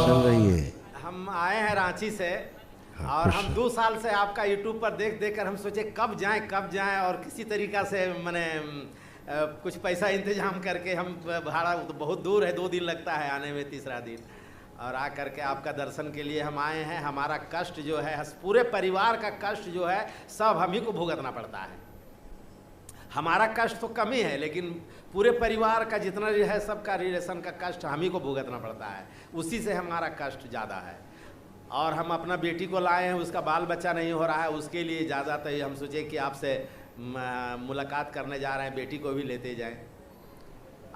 चल रही है। हम आए हैं रांची से और हम 2 साल से आपका यूट्यूब पर देख देख कर हम सोचे कब जाएं और किसी तरीक़ा से मैंने कुछ पैसा इंतजाम करके हम भाड़ा तो बहुत दूर है, 2 दिन लगता है आने में, तीसरा दिन, और आ करके आपका दर्शन के लिए हम आए हैं। हमारा कष्ट जो है, पूरे परिवार का कष्ट जो है सब हम ही को भुगतना पड़ता है। हमारा कष्ट तो कम ही है, लेकिन पूरे परिवार का जितना जो है सबका रिलेशन का कष्ट हम ही को भुगतना पड़ता है, उसी से हमारा कष्ट ज़्यादा है। और हम अपना बेटी को लाए हैं, उसका बाल बच्चा नहीं हो रहा है, उसके लिए ज़्यादातर हम सोचे कि आपसे मुलाकात करने जा रहे हैं, बेटी को भी लेते जाएं।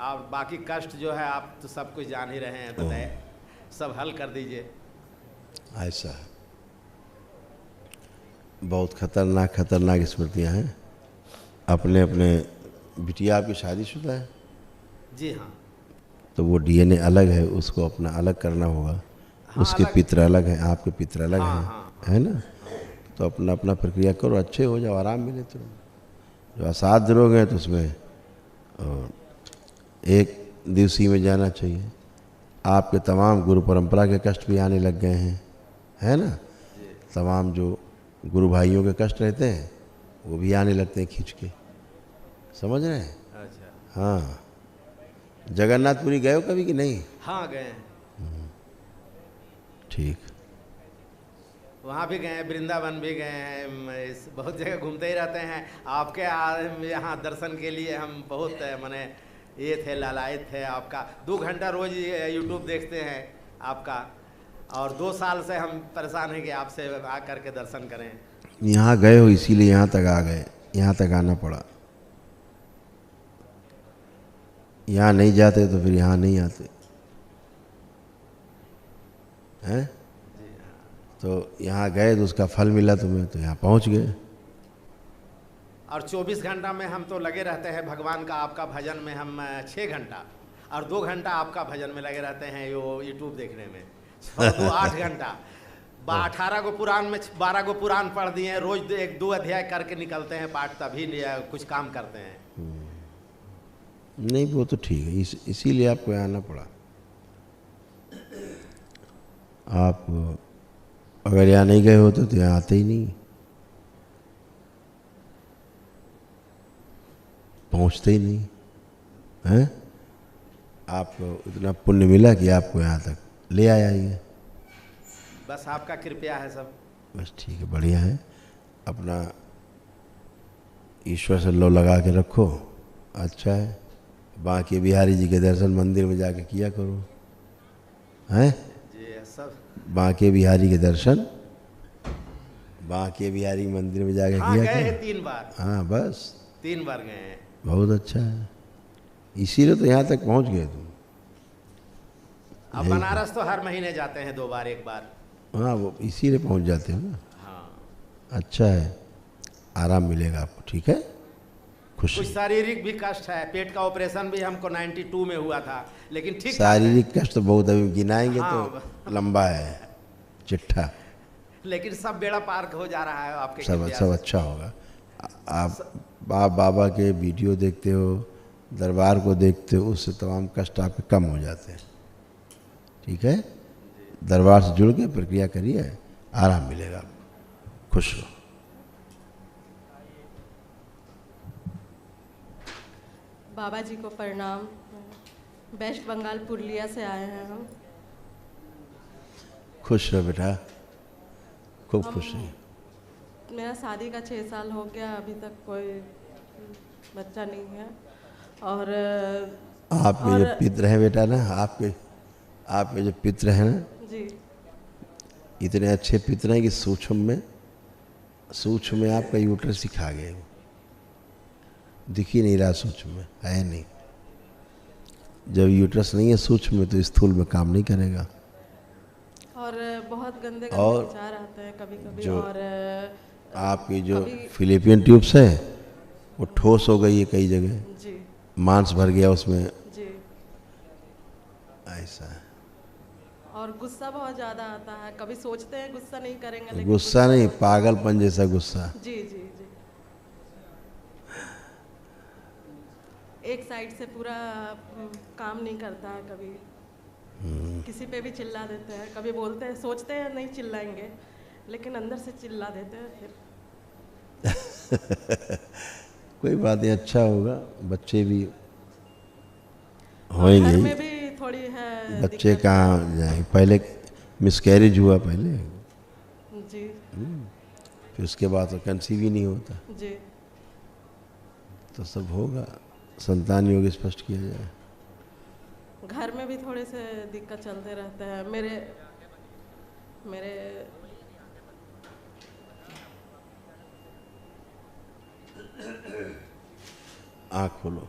और बाकी कष्ट जो है आप तो सब कुछ जान ही रहे हैं, बताए सब हल कर दीजिए। ऐसा बहुत खतरनाक स्मृतियाँ हैं। अपने बिटिया आपकी शादीशुदा है? जी हाँ। तो वो डीएनए अलग है, उसको अपना अलग करना होगा। हाँ, उसके पित्र अलग हैं, आपके पित्र अलग हाँ, हैं, हाँ, है ना? तो अपना प्रक्रिया करो, अच्छे हो जाओ, आराम मिले। तो जो असाध्य रोग हैं तो उसमें एक दिवसीय में जाना चाहिए। आपके तमाम गुरु परंपरा के कष्ट भी आने लग गए हैं, है ना? तमाम जो गुरु भाइयों के कष्ट रहते हैं वो भी आने लगते हैं खींच के, समझ रहे हैं? अच्छा। हाँ। जगन्नाथपुरी गए हो कभी कि नहीं? हाँ, गए हैं। ठीक। वहाँ भी गए हैं, वृंदावन भी गए हैं, बहुत जगह घूमते ही रहते हैं। आपके यहाँ दर्शन के लिए हम बहुत माने ये थे, लालायित थे। आपका 2 घंटा रोज यूट्यूब देखते हैं आपका, और 2 साल से हम परेशान हैं कि आपसे आ करके दर्शन करें। यहाँ गए हो इसीलिए यहाँ तक आ गए, यहाँ तक आना पड़ा। यहाँ नहीं जाते तो फिर यहाँ नहीं आते हैं। तो यहाँ गए तो उसका फल मिला तुम्हें, तो यहाँ पहुँच गए। और 24 घंटा में हम तो लगे रहते हैं भगवान का, आपका भजन में हम 6 घंटा और 2 घंटा आपका भजन में लगे रहते हैं, यो यूट्यूब देखने में। 8 घंटा 18 गो पुराण में 12 गो पुराण पढ़ दिए, रोज 1-2 अध्याय करके निकलते हैं पाठ, तभी कुछ काम करते हैं। नहीं वो तो ठीक है, इसीलिए आपको आना पड़ा। आप अगर यहाँ नहीं गए होते तो यहाँ आते ही नहीं, पहुँचते ही नहीं, हैं? आपको इतना पुण्य मिला कि आपको यहाँ तक ले आया ये। बस आपका कृपया है सब। बस ठीक है, बढ़िया है। अपना ईश्वर से लो लगा के रखो, अच्छा है। बांके बिहारी जी के दर्शन मंदिर में जाके किया करो, हैं? जी सब। बांके बिहारी के दर्शन बांके बिहारी मंदिर में जाके हाँ, किया गए करो। हैं 3 बार। हाँ बस 3 बार गए हैं। बहुत अच्छा है, इसीलिए तो यहाँ तक पहुँच गए तुम। अब बनारस तो हर महीने जाते हैं, 2 बार 1 बार। हाँ वो इसीलिए पहुँच जाते हो ना। हाँ। अच्छा है, आराम मिलेगा आपको, ठीक है? खुश। कुछ शारीरिक भी कष्ट है, पेट का ऑपरेशन भी हमको 92 में हुआ था, लेकिन ठीक। शारीरिक कष्ट तो बहुत अभी गिनाएंगे हाँ, तो लंबा है चिट्ठा, लेकिन सब बेड़ा पार हो जा रहा है आपके सब कृपया सब से। अच्छा होगा। आप बाबा के वीडियो देखते हो, दरबार को देखते हो, उससे तमाम कष्ट आपके कम हो जाते हैं, ठीक है? दरबार से जुड़ के प्रक्रिया करिए, आराम मिलेगा आपको। खुश हो। बाबा जी को प्रणाम। वेस्ट बंगाल पुरुलिया से आए हैं हम। खुश रहो बेटा, खूब खुश रहिए। मेरा शादी का 6 साल हो गया, अभी तक कोई बच्चा नहीं है। और आपके जो पित्र हैं बेटा ना, आपके जो पित्र हैं ना जी, इतने अच्छे पित्र हैं कि सूक्ष्म में आपका यूट्रस सिखा गए। दिख ही नहीं रहा, सूक्ष्म में है नहीं। जब यूट्रस नहीं है सूक्ष्म में तो स्थूल में काम नहीं करेगा। और बहुत गंदे और विचार आते हैं कभी कभी। जो और आपकी जो फिलिपियन ट्यूब्स है वो ठोस हो गई है कई जगह, जी मांस भर गया उसमें, जी। ऐसा है। और गुस्सा बहुत ज़्यादा आता है, कभी सोचते हैं गुस्सा नहीं करेंगे, लेकिन गुस्सा नहीं, पागलपन जैसा गुस्सा। जी जी जी। एक साइड से पूरा काम नहीं करता है, कभी किसी पे भी चिल्ला देते हैं, कभी बोलते हैं, सोचते हैं नहीं चिल्लाएंगे, लेकिन अंदर से चिल्ला देते हैं फिर। कोई बात नहीं, अच्छा होगा, बच्चे भी और होंगे घर ही। में भी थोड़ी है बच्चे दिक्कत। कहाँ जाए, पहले मिसकैरेज हुआ पहले, जी फिर उसके बाद तो कंसीव ही नहीं होता, जी। तो सब होगा, संतान योग स्पष्ट किया जाए। घर में भी थोड़े से दिक्कत चलते रहते हैं। मेरे आँख खोलो,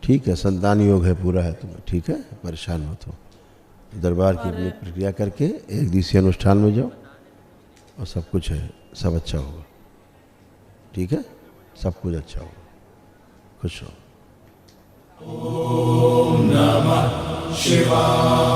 ठीक है, संतान योग है, पूरा है तुम्हें, ठीक है, परेशान मत हो। दरबार की अपनी प्रक्रिया करके एक दिवसीय अनुष्ठान में जाओ और सब कुछ है, सब अच्छा होगा, ठीक है, सब कुछ अच्छा होगा, खुश रहो। ओम नमः शिवाय।